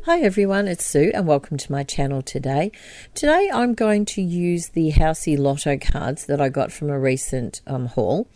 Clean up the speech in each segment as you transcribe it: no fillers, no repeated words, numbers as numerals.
Hi everyone, it's Sue and welcome to my channel today. Today I'm going to use the Housie Lotto cards that I got from a recent haul,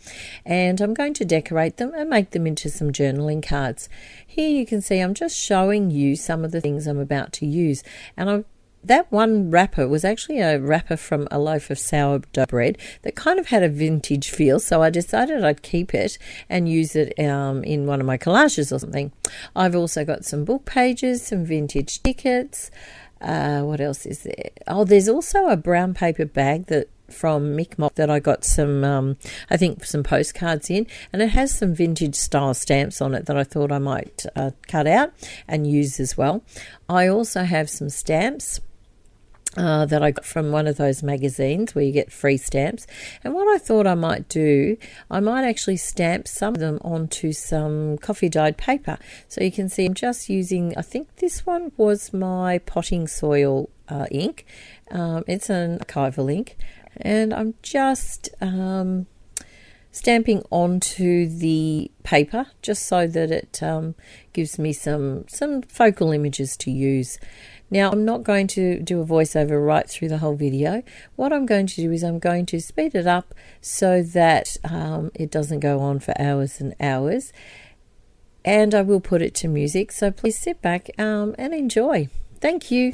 and I'm going to decorate them and make them into some journaling cards. Here you can see I'm just showing you some of the things I'm about to use, and that one wrapper was actually a wrapper from a loaf of sourdough bread that kind of had a vintage feel, so I decided I'd keep it and use it in one of my collages or something. I've also got some book pages, some vintage tickets. What else is there? Oh, there's also a brown paper bag from Mick Mock that I got some, I think some postcards in, and it has some vintage style stamps on it that I thought I might cut out and use as well. I also have some stamps that I got from one of those magazines where you get free stamps, and what I thought I might do, I might actually stamp some of them onto some coffee dyed paper. So you can see I'm just using, I think this one was my potting soil ink. It's an archival ink, and I'm just stamping onto the paper just so that it gives me some focal images to use. Now, I'm not going to do a voiceover right through the whole video. What I'm going to do is I'm going to speed it up so that it doesn't go on for hours and hours, and I will put it to music, so please sit back and enjoy. Thank you.